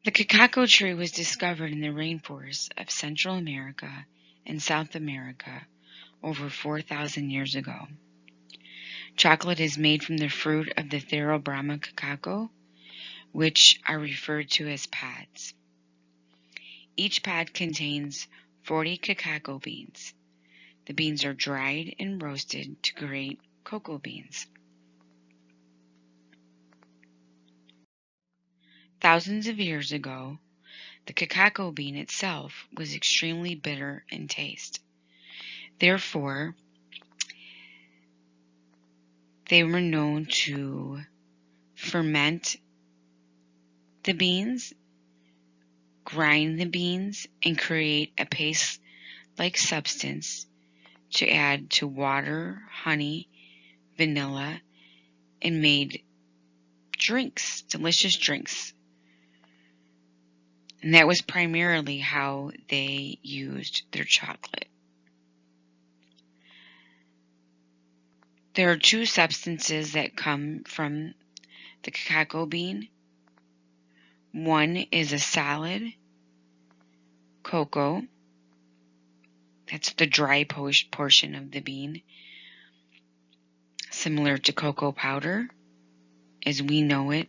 The cacao tree was discovered in the rainforests of Central America and South America over 4,000 years ago. Chocolate is made from the fruit of the Theobroma cacao, which are referred to as pods. Each pod contains 40 cacao beans. The beans are dried and roasted to create cocoa beans. Thousands of years ago, the cacao bean itself was extremely bitter in taste. Therefore, they were known to ferment the beans, grind the beans, and create a paste-like substance to add to water, honey, vanilla, and made drinks, delicious drinks. And that was primarily how they used their chocolate. There are two substances that come from the cacao bean. One is a solid cocoa. That's the dry portion of the bean, similar to cocoa powder as we know it.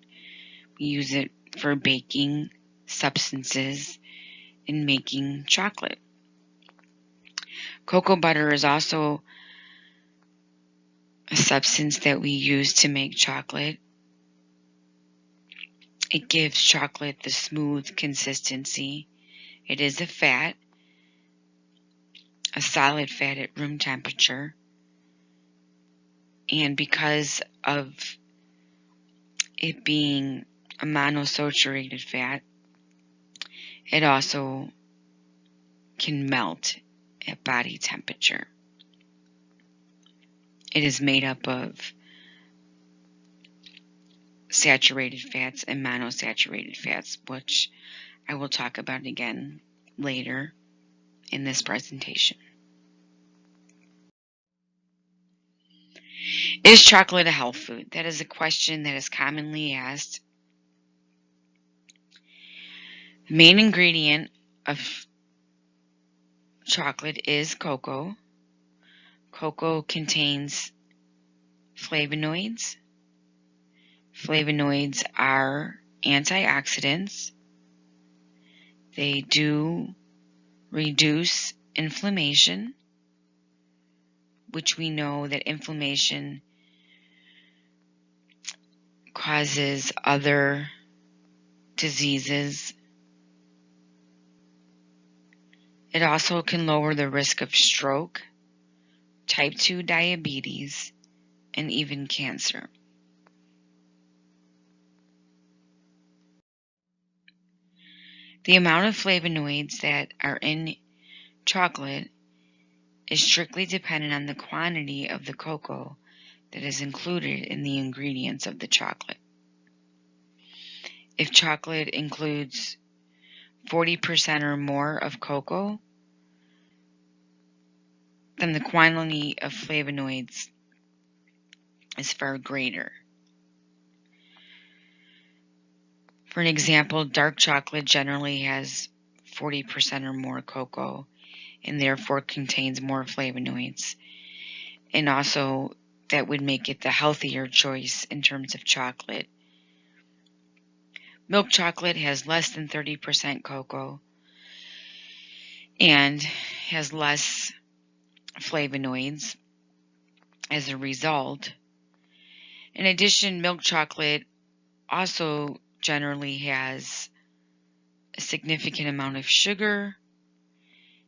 We use it for baking substances and making chocolate. Cocoa butter is also a substance that we use to make chocolate. It gives chocolate the smooth consistency. It is a fat, a solid fat at room temperature. And because of it being a monosaturated fat, it also can melt at body temperature. It is made up of saturated fats and monosaturated fats, which I will talk about again later in this presentation. Is chocolate a health food? That is a question that is commonly asked. The main ingredient of chocolate is cocoa. Cocoa contains flavonoids. Flavonoids are antioxidants. They do reduce inflammation, which we know that inflammation causes other diseases. It also can lower the risk of stroke, type 2 diabetes, and even cancer. The amount of flavonoids that are in chocolate is strictly dependent on the quantity of the cocoa that is included in the ingredients of the chocolate. If chocolate includes 40% or more of cocoa, then the quantity of flavonoids is far greater. For an example, dark chocolate generally has 40% or more cocoa and therefore contains more flavonoids. And also, that would make it the healthier choice in terms of chocolate. Milk chocolate has less than 30% cocoa and has less flavonoids as a result. In addition, milk chocolate also generally has a significant amount of sugar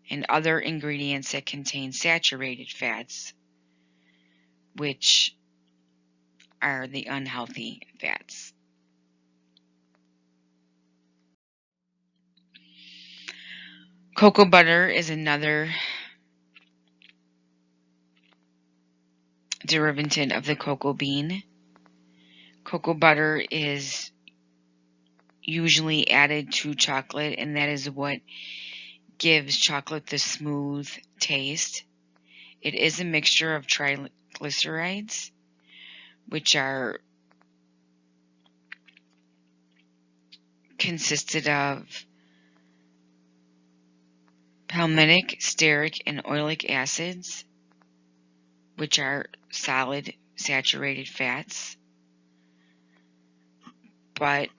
and other ingredients that contain saturated fats, which are the unhealthy fats. Cocoa butter is another derivative of the cocoa bean. Cocoa butter is usually added to chocolate, and that is what gives chocolate the smooth taste. It is a mixture of triglycerides, which are consisted of palmitic, stearic, and oleic acids, which are solid saturated fats. But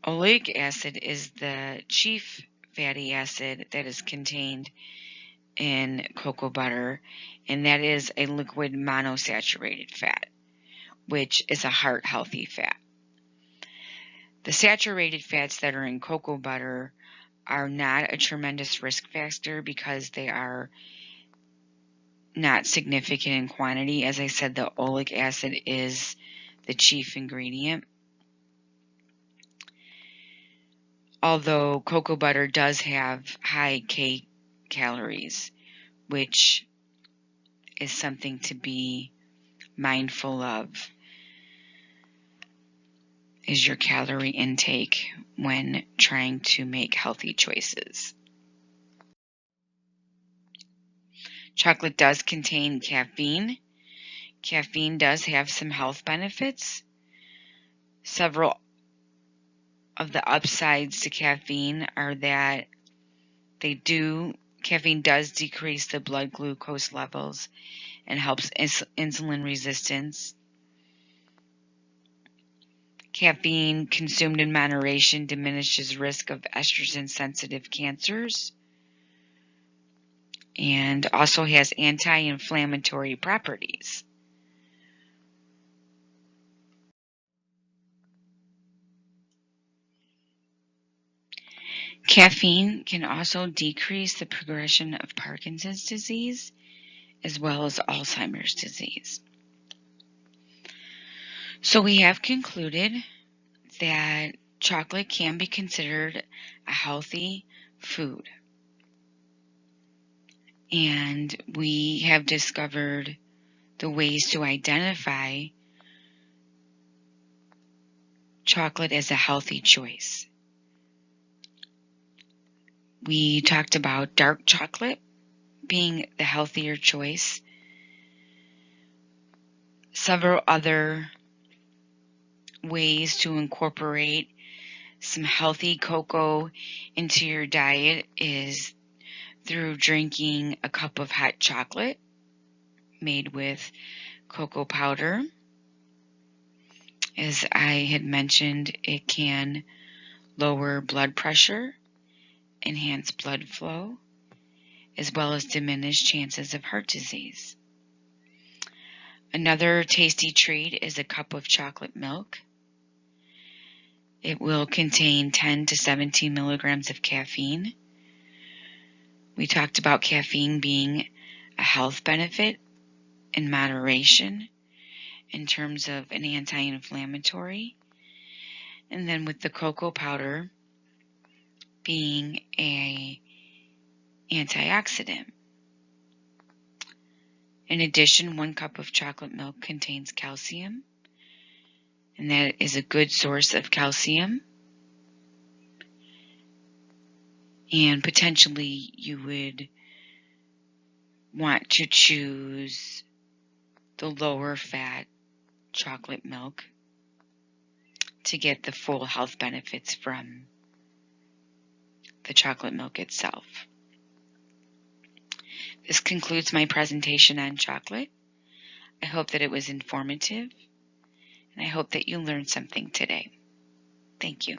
oleic acid is the chief fatty acid that is contained in cocoa butter, and that is a liquid monosaturated fat, which is a heart-healthy fat. The saturated fats that are in cocoa butter are not a tremendous risk factor because they are not significant in quantity. As I said, the oleic acid is the chief ingredient. Although cocoa butter does have high calories, which is something to be mindful of, is your calorie intake when trying to make healthy choices. Chocolate does contain caffeine. Caffeine does have some health benefits. Several of the upsides to caffeine are that caffeine does decrease the blood glucose levels and helps insulin resistance. Caffeine consumed in moderation diminishes risk of estrogen-sensitive cancers and also has anti-inflammatory properties. Caffeine can also decrease the progression of Parkinson's disease as well as Alzheimer's disease. So we have concluded that chocolate can be considered a healthy food. And we have discovered the ways to identify chocolate as a healthy choice. We talked about dark chocolate being the healthier choice. Several other ways to incorporate some healthy cocoa into your diet is through drinking a cup of hot chocolate made with cocoa powder. As I had mentioned, it can lower blood pressure, enhance blood flow, as well as diminish chances of heart disease. Another tasty treat is a cup of chocolate milk. It will contain 10 to 17 milligrams of caffeine. We talked about caffeine being a health benefit in moderation in terms of an anti-inflammatory. And then with the cocoa powder being an antioxidant. In addition, 1 cup of chocolate milk contains calcium, and that is a good source of calcium. And potentially you would want to choose the lower fat chocolate milk to get the full health benefits from the chocolate milk itself. This concludes my presentation on chocolate. I hope that it was informative, and I hope that you learned something today. Thank you.